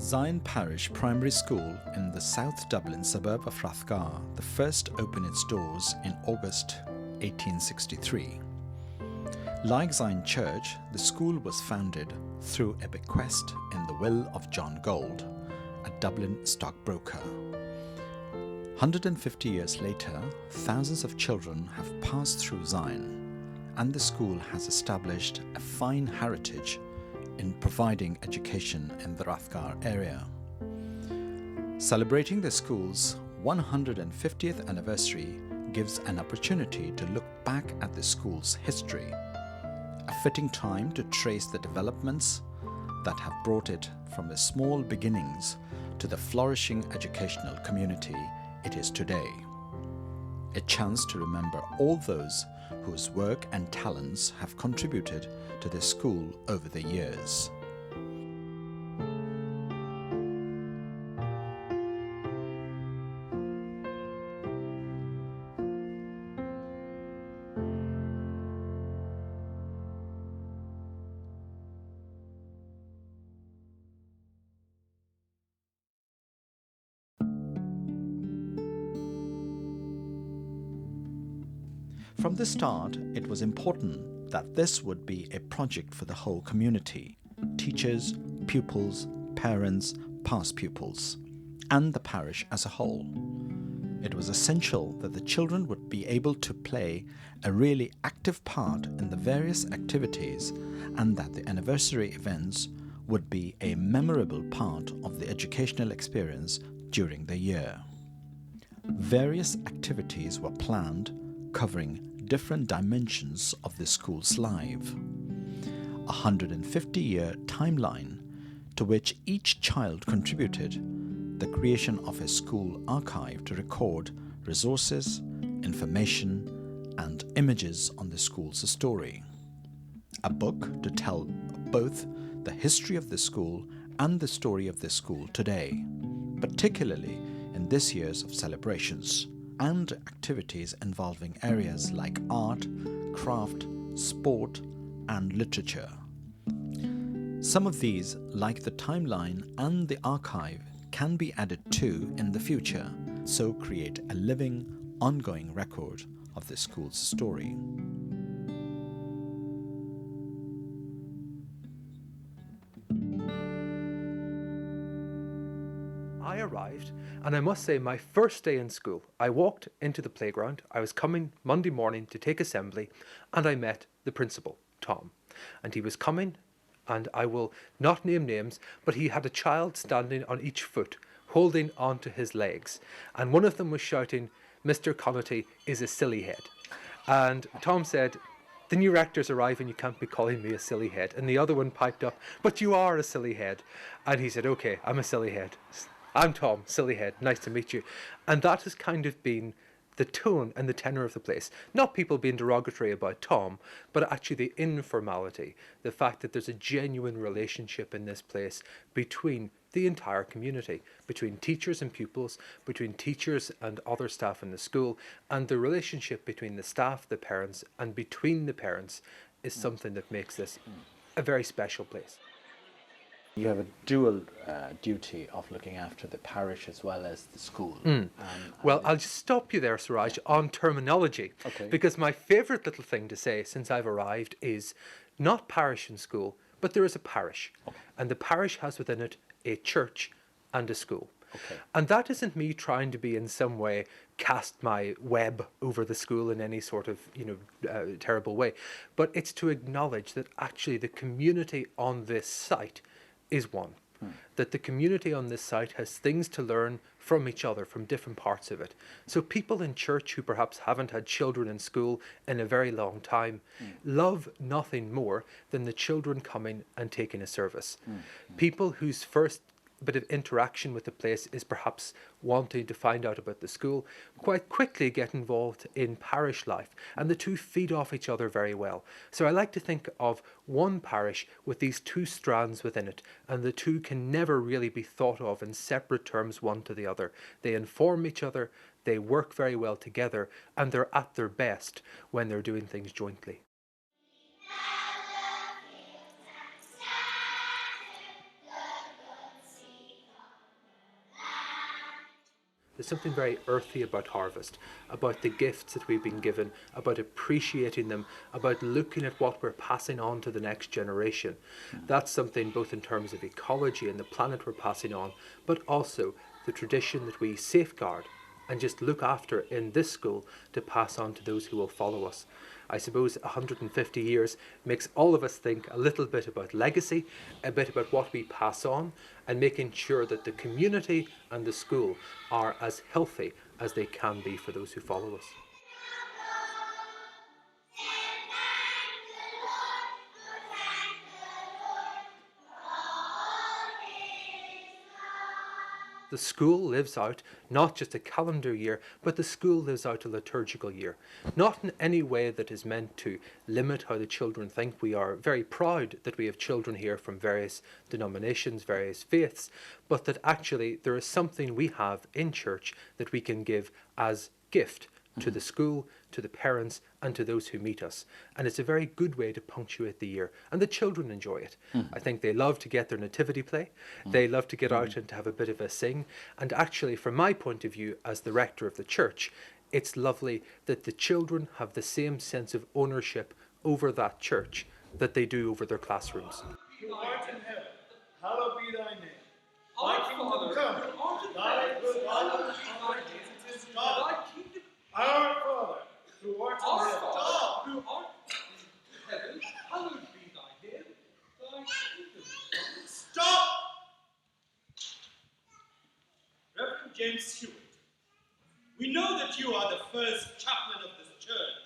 Zion Parish Primary School in the South Dublin suburb of RATHGAR, the first opened its doors in August 1863. Like Zion Church, the school was founded through a bequest in the will of John Gold, a Dublin stockbroker. 150 years later, thousands of children have passed through Zion, and the school has established a fine heritage in providing education in the RATHGAR area. Celebrating the school's 150th anniversary gives an opportunity to look back at the school's history, a fitting time to trace the developments that have brought it from the small beginnings to the flourishing educational community it is today. A chance to remember all those whose work and talents have contributed to the school over the years. From the start, it was important that this would be a project for the whole community: teachers, pupils, parents, past pupils, and the parish as a whole. It was essential that the children would be able to play a really active part in the various activities, and that the anniversary events would be a memorable part of the educational experience during the year. Various activities were planned covering different dimensions of the school's life. A 150-year timeline to which each child contributed, the creation of a school archive to record resources, information, and images on the school's story. A book to tell both the history of the school and the story of the school today, particularly in this year's of celebrations, and activities involving areas like art, craft, sport, and literature. Some of these, like the timeline and the archive, can be added to in the future, so create a living, ongoing record of the school's story. I arrived, and I must say my first day in school, I walked into the playground. I was coming Monday morning to take assembly, and I met the principal, Tom. And he was coming, and I will not name names, but he had a child standing on each foot, holding onto his legs. And one of them was shouting, "Mr. Connaughty is a silly head." And Tom said, "The new rector's arriving, you can't be calling me a silly head." And the other one piped up, "But you are a silly head." And he said, "Okay, I'm a silly head. I'm Tom, silly head, nice to meet you." And that has kind of been the tone and the tenor of the place. Not people being derogatory about Tom, but actually the informality, the fact that there's a genuine relationship in this place between the entire community, between teachers and pupils, between teachers and other staff in the school, and the relationship between the staff, the parents, and between the parents is something that makes this a very special place. You have a dual duty of looking after the parish as well as the school. Well, I'll just stop you there, Suraj, on terminology. Okay. Because my favourite little thing to say since I've arrived is not parish and school, but there is a parish. Okay. And the parish has within it a church and a school. Okay. And that isn't me trying to be in some way cast my web over the school in any sort of, terrible way. But it's to acknowledge that actually the community on this site is one. That the community on this site has things to learn from each other, from different parts of it. So people in church who perhaps haven't had children in school in a very long time love nothing more than the children coming and taking a service. People whose first bit of interaction with the place is perhaps wanting to find out about the school, quite quickly get involved in parish life, and the two feed off each other very well. So I like to think of one parish with these two strands within it, and the two can never really be thought of in separate terms one to the other. They inform each other, they work very well together, and they're at their best when they're doing things jointly. There's something very earthy about harvest, about the gifts that we've been given, about appreciating them, about looking at what we're passing on to the next generation. That's something both in terms of ecology and the planet we're passing on, but also the tradition that we safeguard and just look after in this school to pass on to those who will follow us. I suppose 150 years makes all of us think a little bit about legacy, a bit about what we pass on, and making sure that the community and the school are as healthy as they can be for those who follow us. The school lives out not just a calendar year, but the school lives out a liturgical year. Not in any way that is meant to limit how the children think. We are very proud that we have children here from various denominations, various faiths, but that actually there is something we have in church that we can give as gift to the school, to the parents, and to those who meet us. And it's a very good way to punctuate the year. And the children enjoy it. I think they love to get their nativity play. They love to get out and to have a bit of a sing. And actually, from my point of view as the rector of the church, it's lovely that the children have the same sense of ownership over that church that they do over their classrooms. Who art in heaven, hallowed be thy name. Thy kingdom come, thy will be done on earth as it is in heaven. Our Father, who art in heaven, who art in heaven, hallowed be thy name. Thy kingdom come. Stop! Reverend James Stewart, we know that you are the first chaplain of this church.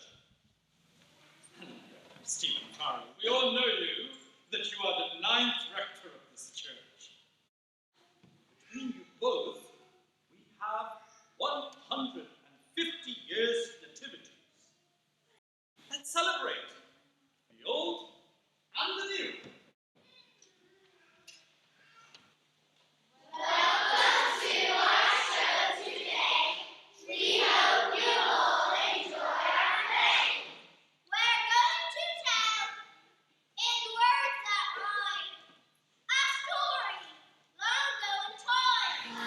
Stephen Farrell, we all know you, that you are the 9th rector of this church. Between you both, we have 150 years nativities. Let's celebrate the old and the new. Welcome to our show today. We hope you all enjoy our play. We're going to tell, in words that rhyme, a story long ago in time.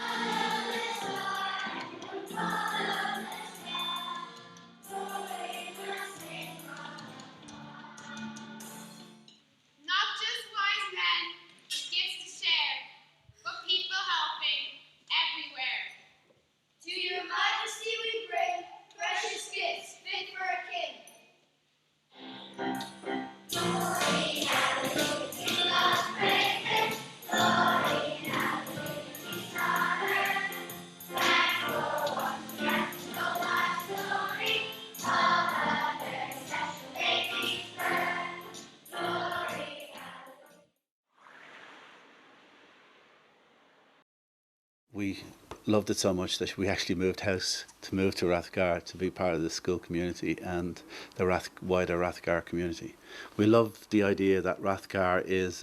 Follow the star, not just wise men with gifts to share, but people helping everywhere. To your majesty we bring precious gifts fit for a king. Glory, hallelujah, to God's praise. Glory, hallelujah, honor. Thanks for what we have to know God's glory. All other special ladies burn. Glory, hallelujah. We loved it so much that we actually moved house to move to RATHGAR to be part of the school community and the wider RATHGAR community. We love the idea that RATHGAR is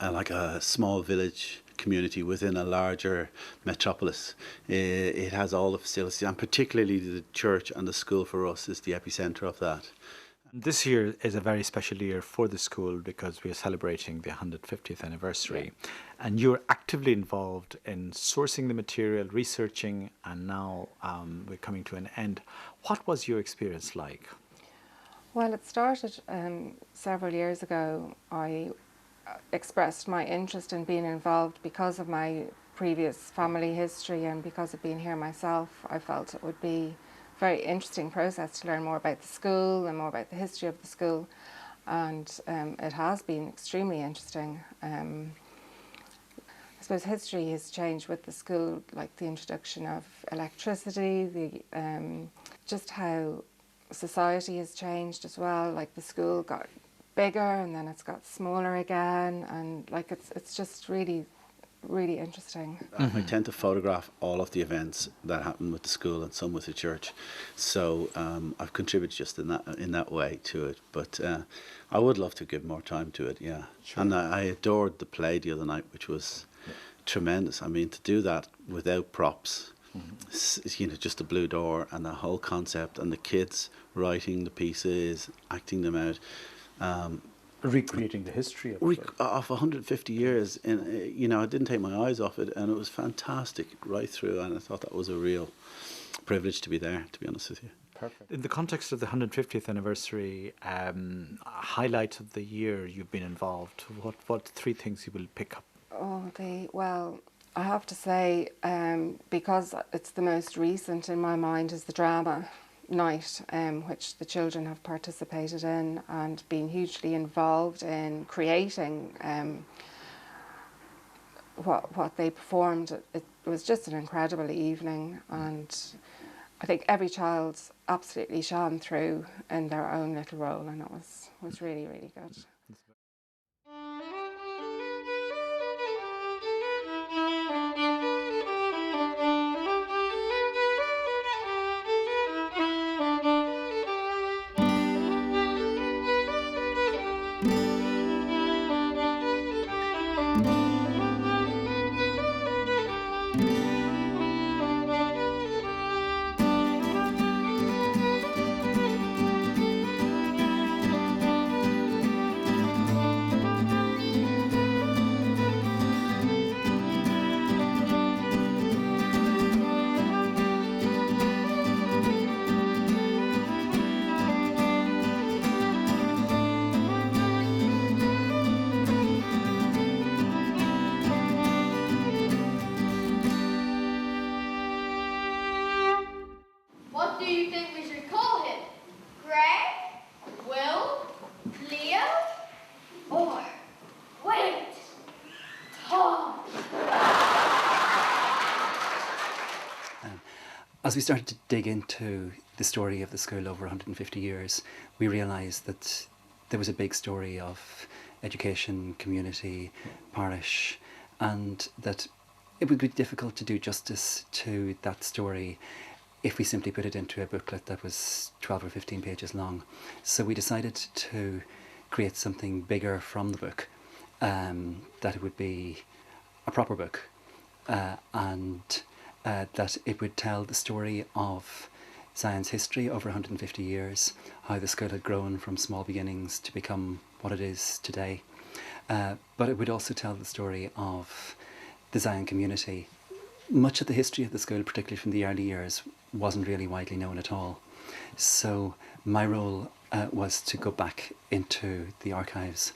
like a small village community within a larger metropolis. It has all the facilities, and particularly the church and the school for us is the epicenter of that. This year is a very special year for the school because we are celebrating the 150th anniversary. And you're actively involved in sourcing the material, researching, and now we're coming to an end. What was your experience like? Well, it started several years ago. I expressed my interest in being involved because of my previous family history and because of being here myself. I felt it would be a very interesting process to learn more about the school and more about the history of the school, and it has been extremely interesting. I suppose history has changed with the school, like the introduction of electricity, just how society has changed as well. Like the school got bigger and then it's got smaller again, and like it's just really interesting. I tend to photograph all of the events that happen with the school and some with the church, so I've contributed just in that way to it. But I would love to give more time to it, yeah. Sure. And I adored the play the other night, which was tremendous. I mean, to do that without props, just a blue door and the whole concept, and the kids writing the pieces, acting them out. recreating the history of Of 150 years. I didn't take my eyes off it, and it was fantastic right through, and I thought that was a real privilege to be there, to be honest with you. Perfect. In the context of the 150th anniversary, highlight of the year you've been involved, what 3 things you will pick up? Well, I have to say, because it's the most recent in my mind, is the drama night, which the children have participated in and been hugely involved in creating. What they performed, it was just an incredible evening, and I think every child absolutely shone through in their own little role, and it was really, really good. What do you think we should call him? Greg? Will? Leo? Or, wait, Tom? As we started to dig into the story of the school over 150 years, we realised that there was a big story of education, community, parish, and that it would be difficult to do justice to that story if we simply put it into a booklet that was 12 or 15 pages long. So we decided to create something bigger from the book, that it would be a proper book, and that it would tell the story of Zion's history over 150 years, how the school had grown from small beginnings to become what it is today. But it would also tell the story of the Zion community. Much of the history of the school, particularly from the early years, wasn't really widely known at all. So my role was to go back into the archives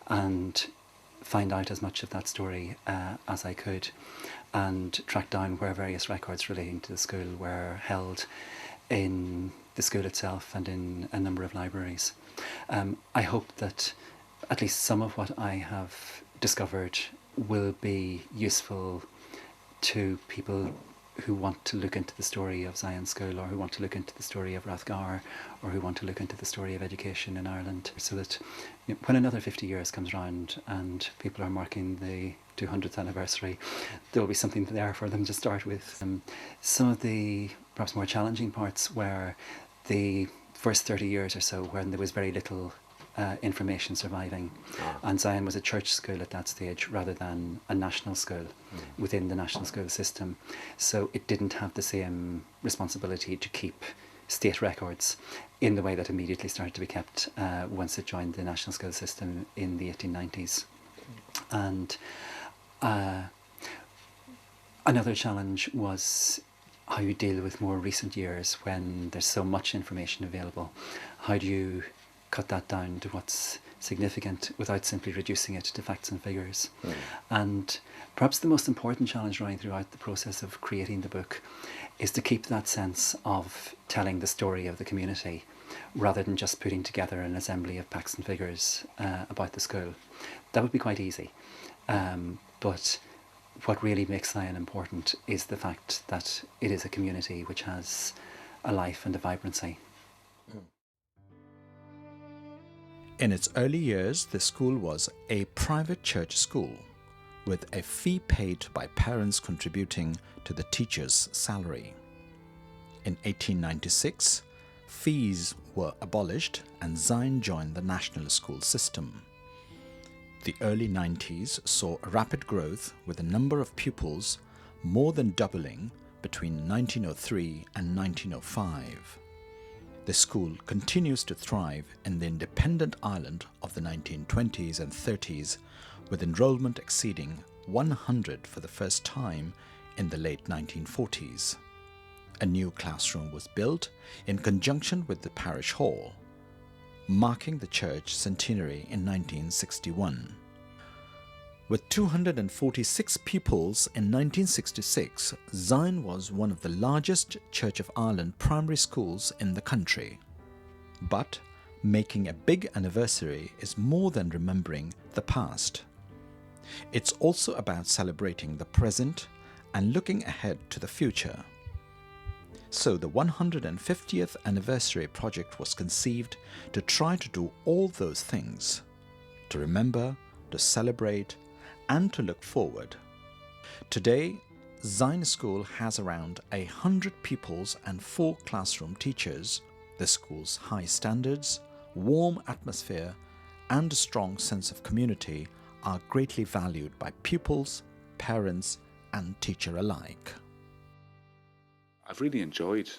and find out as much of that story as I could, and track down where various records relating to the school were held in the school itself and in a number of libraries. I hope that at least some of what I have discovered will be useful to people who want to look into the story of Zion School, or who want to look into the story of RATHGAR, or who want to look into the story of education in Ireland, so that when another 50 years comes round and people are marking the 200th anniversary, there will be something there for them to start with. Some of the perhaps more challenging parts were the first 30 years or so, when there was very little information surviving, and Zion was a church school at that stage rather than a national school within the national school system, so it didn't have the same responsibility to keep state records in the way that immediately started to be kept once it joined the national school system in the 1890s. And another challenge was how you deal with more recent years when there's so much information available. How do you cut that down to what's significant without simply reducing it to facts and figures? And perhaps the most important challenge running throughout the process of creating the book is to keep that sense of telling the story of the community, rather than just putting together an assembly of facts and figures about the school. That would be quite easy, but what really makes Zion important is the fact that it is a community which has a life and a vibrancy. In its early years, the school was a private church school, with a fee paid by parents contributing to the teacher's salary. In 1896, fees were abolished and Zion joined the national school system. The early 90s saw a rapid growth, with the number of pupils more than doubling between 1903 and 1905. The school continues to thrive in the independent Ireland of the 1920s and 30s, with enrolment exceeding 100 for the first time in the late 1940s. A new classroom was built in conjunction with the parish hall, marking the church centenary in 1961. With 246 pupils in 1966, Zion was one of the largest Church of Ireland primary schools in the country. But making a big anniversary is more than remembering the past. It's also about celebrating the present and looking ahead to the future. So the 150th anniversary project was conceived to try to do all those things: to remember, to celebrate, and to look forward. Today, Zion School has around 100 pupils and 4 classroom teachers. The school's high standards, warm atmosphere, and a strong sense of community are greatly valued by pupils, parents, and teacher alike. I've really enjoyed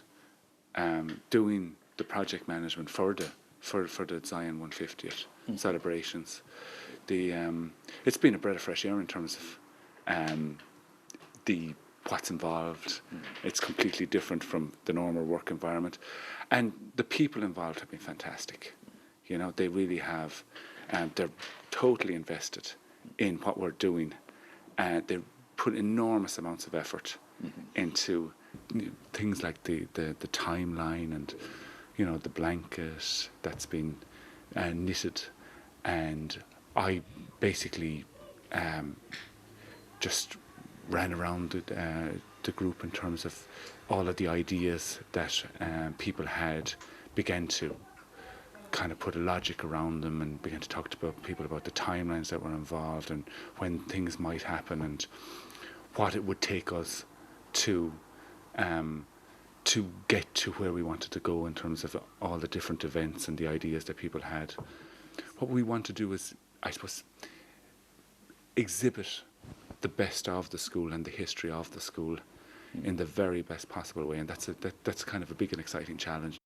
doing the project management for the Zion 150th celebrations. It's been a breath of fresh air in terms of what's involved. It's completely different from the normal work environment, and the people involved have been fantastic. You know, they really have. They're totally invested in what we're doing, and they put enormous amounts of effort into things like the timeline and, you know, the blanket that's been knitted. And I basically just ran around the group in terms of all of the ideas that people had, began to kind of put a logic around them and began to talk to people about the timelines that were involved and when things might happen and what it would take us to get to where we wanted to go in terms of all the different events and the ideas that people had. What we want to do is, I suppose, exhibit the best of the school and the history of the school in the very best possible way, and that's kind of a big and exciting challenge.